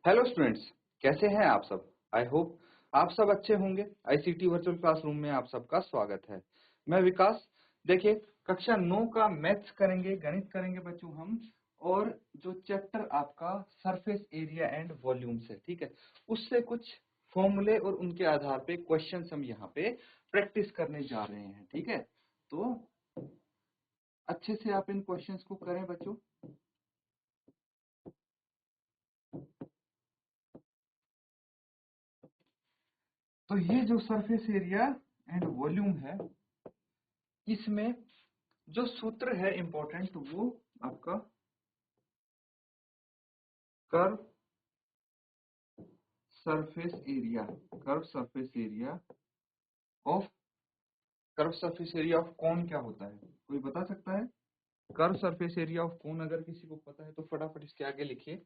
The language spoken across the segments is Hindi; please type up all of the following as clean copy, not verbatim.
हेलो स्टूडेंट्स, कैसे हैं आप सब। आई होप आप सब अच्छे होंगे। आईसीटी वर्चुअल क्लासरूम में आप सबका स्वागत है। मैं विकास। देखिए, कक्षा 9 का मैथ्स करेंगे, गणित करेंगे बच्चों हम। और जो चैप्टर आपका सरफेस एरिया एंड वॉल्यूम्स है, ठीक है, उससे कुछ फॉर्मूले और उनके आधार पे क्वेश्चंस हम यहाँ पे प्रैक्टिस करने जा रहे हैं। ठीक है, तो अच्छे से आप इन क्वेश्चंस को करें बच्चों। तो ये जो सरफेस एरिया एंड वॉल्यूम है, इसमें जो सूत्र है इंपॉर्टेंट, वो आपका curve surface area, curve surface area of, curve surface area of कौन क्या होता है, कोई बता सकता है? कर्व सरफेस एरिया ऑफ कौन अगर किसी को पता है तो फटाफट इसके आगे लिखिए।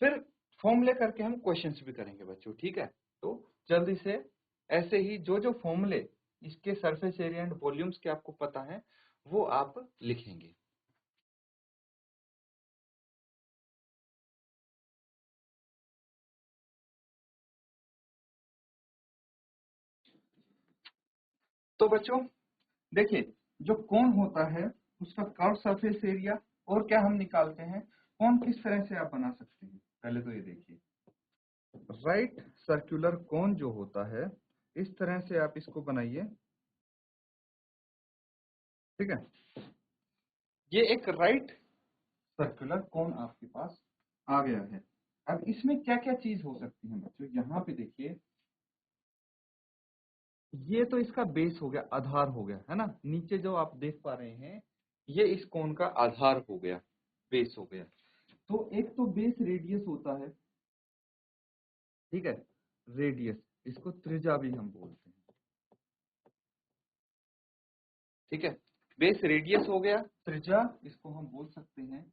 फिर फॉर्मूले करके हम क्वेश्चंस भी करेंगे बच्चों। ठीक है, तो जल्दी से ऐसे ही जो जो फॉर्मूले इसके सरफेस एरिया एंड वॉल्यूम्स के आपको पता है वो आप लिखेंगे। तो बच्चों देखिए, जो कोन होता है उसका कर्व सरफेस एरिया और क्या हम निकालते हैं, कोन किस तरह से आप बना सकते हैं। पहले तो ये देखिए, राइट सर्कुलर कोन जो होता है, इस तरह से आप इसको बनाइए। ठीक है, ये एक राइट सर्कुलर कोन आपके पास आ गया है। अब इसमें क्या क्या चीज हो सकती है बच्चों, यहाँ पे देखिए, ये तो इसका बेस हो गया, आधार हो गया है ना। नीचे जो आप देख पा रहे हैं, ये इस कोन का आधार हो गया, बेस हो गया। तो एक तो बेस रेडियस होता है, ठीक है, रेडियस, इसको त्रिज्या भी हम बोलते हैं। ठीक है, बेस रेडियस हो गया, त्रिज्या इसको हम बोल सकते हैं।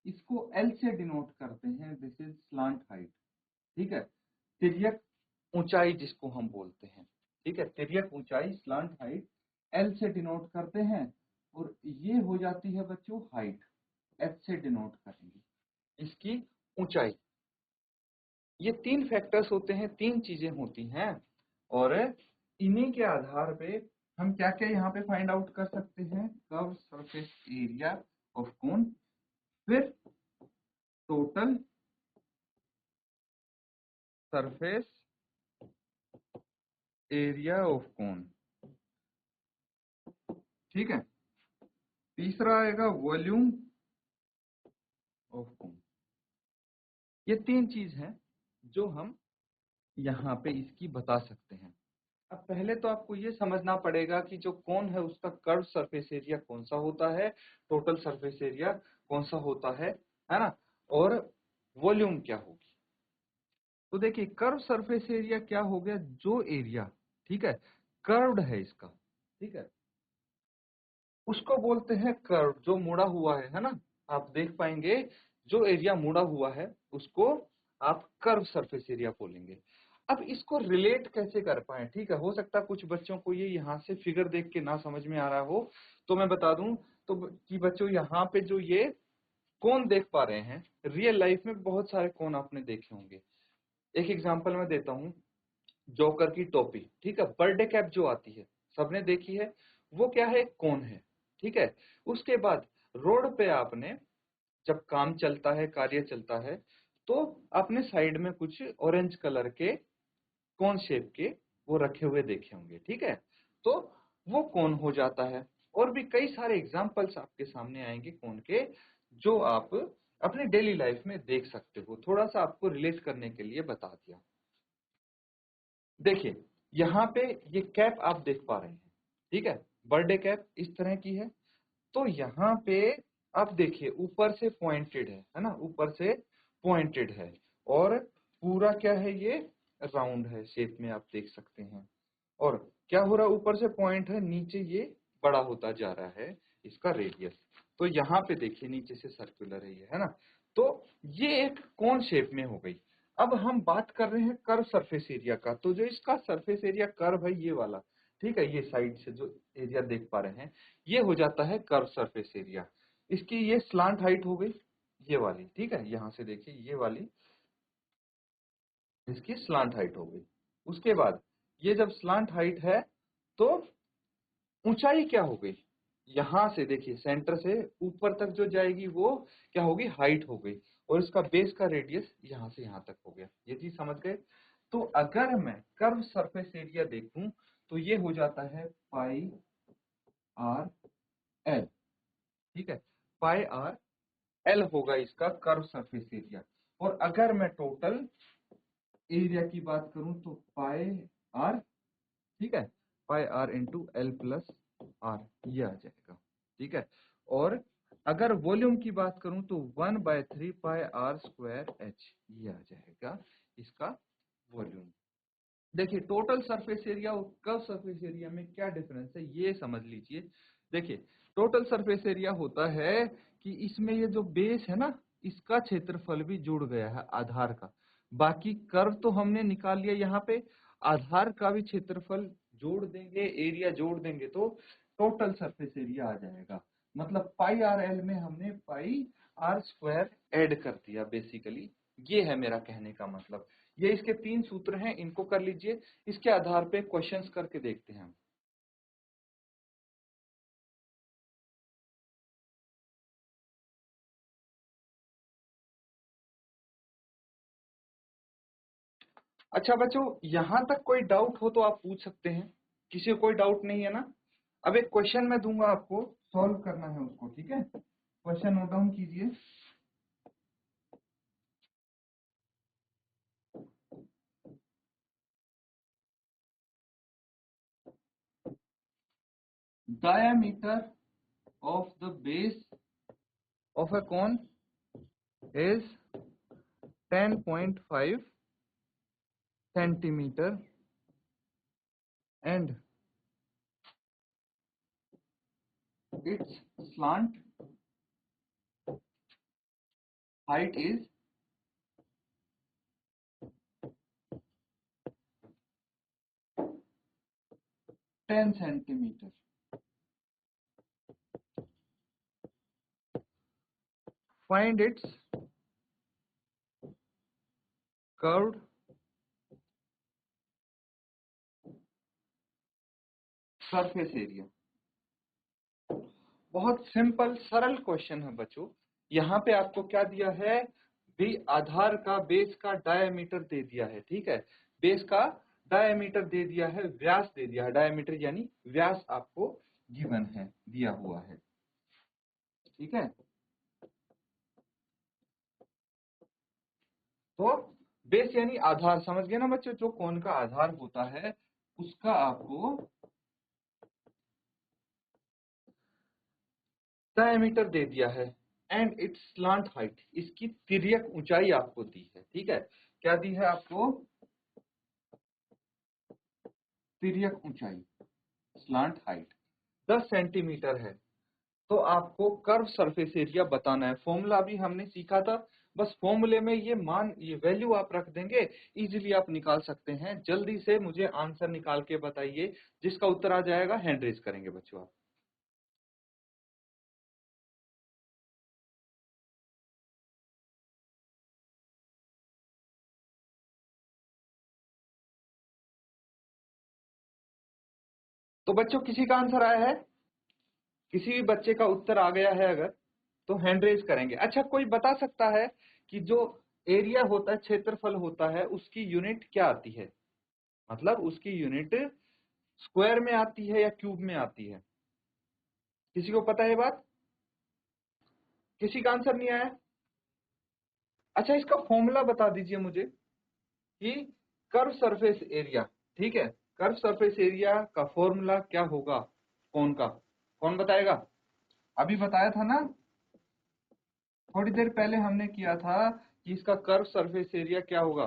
इसको एल से डिनोट करते हैं, दिस इज स्लांट हाइट। ठीक है, तिर्यक ऊंचाई जिसको हम बोलते हैं। ठीक है, तिर्यक ऊंचाई स्लांट हाइट एल से डिनोट करते हैं। और ये हो जाती है बच्चों हाइट, एच से डिनोट करेंगे इसकी ऊंचाई। ये तीन फैक्टर्स होते हैं, तीन चीजें होती हैं, और इन्हीं के आधार पे हम क्या क्या यहाँ पे फाइंड आउट कर सकते हैं, curve surface area of cone, फिर total surface area of cone. ठीक है, तीसरा आएगा वॉल्यूम ऑफ कोन। ये तीन चीज हैं जो हम यहाँ पे इसकी बता सकते हैं। अब पहले तो आपको ये समझना पड़ेगा कि जो कोन है उसका कर्व सरफेस एरिया कौन सा होता है, टोटल सरफेस एरिया कौन सा होता है ना, और वॉल्यूम क्या होगी। तो देखिए, कर्व सरफेस एरिया क्या हो गया, जो एरिया, ठीक है, कर्व्ड है इसका, ठीक है, उसको बोलते हैं कर्व, जो मुड़ा हुआ है ना। आप देख पाएंगे जो एरिया मुड़ा हुआ है उसको आप कर्व सरफेस एरिया बोलेंगे। अब इसको रिलेट कैसे कर पाए, ठीक है, हो सकता है कुछ बच्चों को ये यहाँ से फिगर देख के ना समझ में आ रहा हो, तो मैं बता दूं तो कि बच्चों यहाँ पे जो ये कोन देख पा रहे हैं, रियल लाइफ में बहुत सारे कोन आपने देखे होंगे। एक एग्जांपल मैं देता हूँ, जोकर की टोपी, ठीक है, बर्थडे कैप जो आती है, सबने देखी है, वो क्या है, एक कोन है। ठीक है, उसके बाद रोड पे आपने जब काम चलता है, कार्य चलता है, तो आपने साइड में कुछ ऑरेंज कलर के कोन शेप के वो रखे हुए देखे होंगे। ठीक है, तो वो कोन हो जाता है। और भी कई सारे एग्जांपल्स आपके सामने आएंगे कोन के, जो आप अपने डेली लाइफ में देख सकते हो। थोड़ा सा आपको रिलेट करने के लिए बता दिया। देखिए, यहाँ पे ये कैप आप देख पा रहे हैं, ठीक है, बर्थडे कैप इस तरह की है। तो यहाँ पे आप देखिए, ऊपर से पॉइंटेड है ना, ऊपर से पॉइंटेड है, और पूरा क्या है, ये राउंड है शेप में, आप देख सकते हैं। और क्या हो रहा है, ऊपर से पॉइंट है, नीचे ये बड़ा होता जा रहा है इसका रेडियस। तो यहाँ पे देखिए, नीचे से सर्कुलर है ये, है ना। तो ये एक कोन शेप में हो गई। अब हम बात कर रहे हैं कर्व सरफेस एरिया का। तो जो इसका सरफेस एरिया कर्व है ये वाला, ठीक है, ये साइड से जो एरिया देख पा रहे हैं, ये हो जाता है कर्व सरफेस एरिया। इसकी ये स्लांट हाइट हो गई, ये वाली, ठीक है, यहाँ से देखिए ये वाली इसकी स्लांट हाइट हो गई। उसके बाद ये जब स्लांट हाइट है तो ऊंचाई क्या हो गई, यहां से देखिए सेंटर से ऊपर तक जो जाएगी वो क्या होगी, हाइट हो गई। और इसका बेस का रेडियस यहां से यहां तक हो गया। ये चीज समझ गए। तो अगर मैं कर्व सरफेस एरिया देखूं तो ये हो जाता है पाई आर एल। ठीक है, पाई आर एल होगा इसका कर्व सरफेस एरिया। और अगर मैं टोटल एरिया की बात करूं तो पाई आर, ठीक है, pi r into l plus r, ये आ जाएगा। ठीक है, और अगर वॉल्यूम की बात करूं तो 1/3 पाई आर स्क्वायर एच, ये आ जाएगा इसका वॉल्यूम। देखिए टोटल सरफेस एरिया और कर्व सरफेस एरिया में क्या डिफरेंस है ये समझ लीजिए। देखिए टोटल सरफेस एरिया होता है कि इसमें ये जो बेस है ना, इसका क्षेत्रफल भी जुड़ गया है आधार का। बाकी कर्व तो हमने निकाल लिया, यहाँ पे आधार का भी क्षेत्रफल जोड़ देंगे, एरिया जोड़ देंगे तो टोटल सरफेस एरिया आ जाएगा। मतलब पाई आर एल में हमने पाई आर स्क्वायर ऐड कर दिया बेसिकली। ये है मेरा कहने का मतलब। ये इसके 3 सूत्र हैं, इनको कर लीजिए। इसके आधार पे क्वेश्चंस करके देखते हैं हम। अच्छा बच्चों, यहां तक कोई डाउट हो तो आप पूछ सकते हैं। किसी को कोई डाउट नहीं है ना? अब एक क्वेश्चन मैं दूंगा आपको, सॉल्व करना है उसको। ठीक है, क्वेश्चन नोट डाउन कीजिए। Diameter of the base of a cone is 10.5 centimeter and its slant height is 10 centimeter. Find its curved surface area. बहुत सिंपल सरल क्वेश्चन है बच्चों। यहाँ पे आपको क्या दिया है, भी आधार का बेस का डायमीटर दे दिया है। ठीक है, बेस का डायमीटर दे दिया है, व्यास दे दिया है। डायमीटर यानी व्यास आपको गिवन है, दिया हुआ है। ठीक है, तो बेस यानी आधार, समझ गए ना बच्चों? जो कोन का आधार होता है उसका आपको डायमीटर दे दिया है एंड इट्स स्लांट हाइट, इसकी तिर्यक ऊंचाई आपको दी है। ठीक है, क्या दी है आपको? तिर्यक ऊंचाई, स्लांट हाइट 10 सेंटीमीटर है। तो आपको कर्व सरफेस एरिया बताना है। फॉर्मूला भी हमने सीखा था, बस फॉर्मूले में ये मान, ये वैल्यू आप रख देंगे, इजीली आप निकाल सकते हैं। जल्दी से मुझे आंसर निकाल के बताइए, जिसका उत्तर आ जाएगा हैंड रेज करेंगे बच्चों आप। तो बच्चों किसी का आंसर आया है? किसी भी बच्चे का उत्तर आ गया है अगर, तो हैंड रेज करेंगे। अच्छा, कोई बता सकता है कि जो एरिया होता है, क्षेत्रफल होता है, उसकी यूनिट क्या आती है? मतलब उसकी यूनिट स्क्वायर में आती है या क्यूब में आती है? किसी को पता है बात? किसी का आंसर नहीं आया? अच्छा, इसका फॉर्मूला बता दीजिए मुझे कि कर्व सरफेस एरिया, ठीक है, कर्व सरफेस एरिया का फॉर्मूला क्या होगा? कौन का, कौन बताएगा? अभी बताया था ना, थोड़ी देर पहले हमने किया था कि इसका कर्व सरफेस एरिया क्या होगा।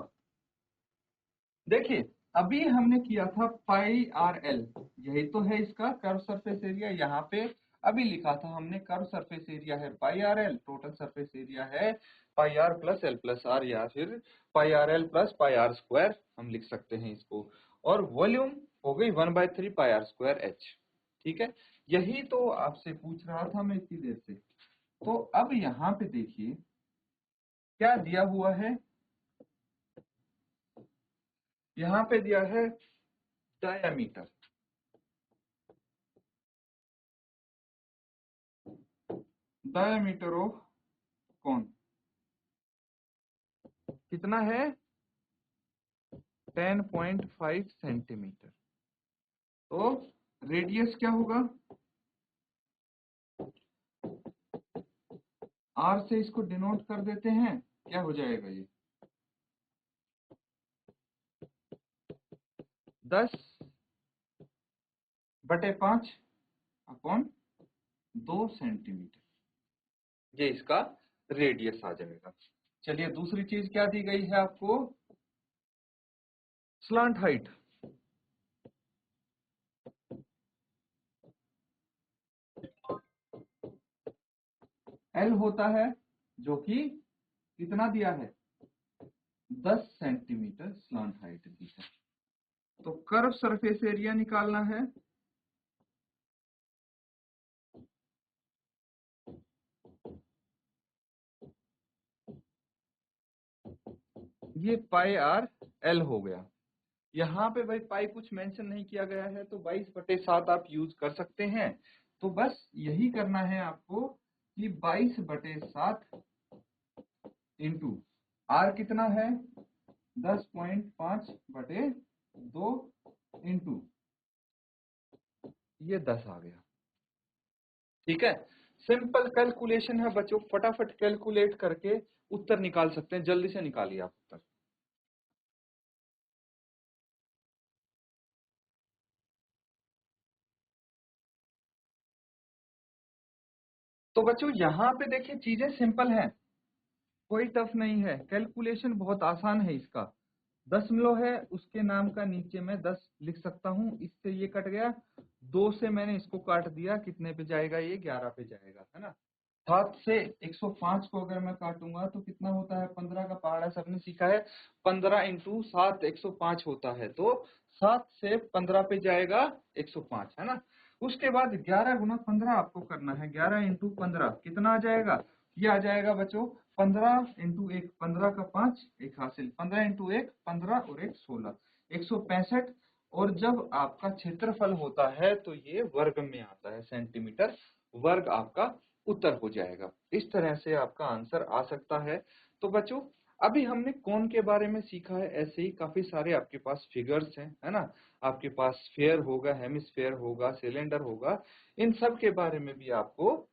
देखिए अभी हमने किया था पाई आर एल, यही तो है इसका कर्व सरफेस एरिया। यहाँ पे अभी लिखा था हमने कर्व सरफेस एरिया है pi r l, total surface area है pi r plus l plus r, या फिर pi r l plus pi r square, हम लिख सकते हैं इसको। और वॉल्यूम हो गई 1/3 पाई आर स्क्वायर एच। ठीक है, यही तो आपसे पूछ रहा था मैं इतनी देर से। तो अब यहाँ पे देखिए क्या दिया हुआ है, यहां पे दिया है डायामीटर, डायामीटर ऑफ कौन कितना है 10.5 सेंटीमीटर। तो रेडियस क्या होगा, आर से इसको डिनोट कर देते हैं, क्या हो जाएगा ये 10/5 अपॉन 2 सेंटीमीटर, ये इसका रेडियस आ जाएगा। चलिए दूसरी चीज क्या दी गई है आपको, स्लांट हाइट। एल होता है जो कि कितना दिया है 10 सेंटीमीटर स्लांट हाइट दी है। तो कर्व सरफेस एरिया निकालना है, ये पाई आर एल हो गया। यहाँ पे भाई पाई कुछ मेंशन नहीं किया गया है तो 22/7 आप यूज कर सकते हैं। तो बस यही करना है आपको कि 22/7 इंटू आर कितना है 10.5/2 इंटू ये 10 आ गया। ठीक है, सिंपल कैलकुलेशन है बच्चों, फटाफट कैलकुलेट करके उत्तर निकाल सकते हैं, जल्दी से निकालिए आप उत्तर। तो बच्चों यहाँ पे देखिए चीजें सिंपल है, कोई टफ नहीं है, कैलकुलेशन बहुत आसान है इसका। दशमलव है उसके नाम का नीचे मैं 10 लिख सकता हूँ, इससे ये कट गया, 2 से मैंने इसको काट दिया, कितने पे जाएगा ये 11 पे जाएगा, है ना। 7 से 105 को अगर मैं काटूंगा तो कितना होता है, 15 का पहाड़ा सबने सीखा है, 15 इंटू 7 105 होता है। तो 7 से 15 पे जाएगा 105, है ना। उसके बाद 11 गुना 15 आपको करना है, 11 इंटू 15 कितना आ जाएगा, ये आ जाएगा बच्चों 15 इंटू 1 15 का 5 एक हासिल, 15 इंटू 1 15 और 1 16, 165। और जब आपका क्षेत्रफल होता है तो ये वर्ग में आता है, सेंटीमीटर वर्ग आपका उत्तर हो जाएगा। इस तरह से आपका आंसर आ सकता है। तो बच्चों अभी हमने कोण के बारे में सीखा है, ऐसे ही काफी सारे आपके पास फिगर्स हैं, है ना। आपके पास स्फीयर होगा, हेमिस्फीयर होगा, सिलेंडर होगा, इन सब के बारे में भी आपको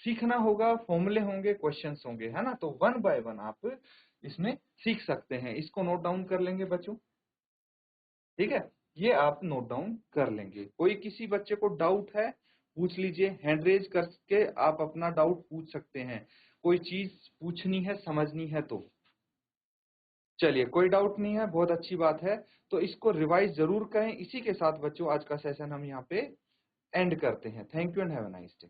सीखना होगा, फॉर्मूले होंगे, क्वेश्चंस होंगे, है ना। तो 1 बाय 1 आप इसमें सीख सकते हैं। इसको नोट डाउन कर लेंगे बच्चों, ठीक है, ये आप नोट डाउन कर लेंगे। कोई किसी बच्चे को डाउट है पूछ लीजिए, हैंड रेज करके आप अपना डाउट पूछ सकते हैं, कोई चीज पूछनी है समझनी है तो। चलिए कोई डाउट नहीं है, बहुत अच्छी बात है। तो इसको रिवाइज जरूर करें। इसी के साथ बच्चों आज का सेशन हम यहाँ पे एंड करते हैं। Thank you and have a nice day.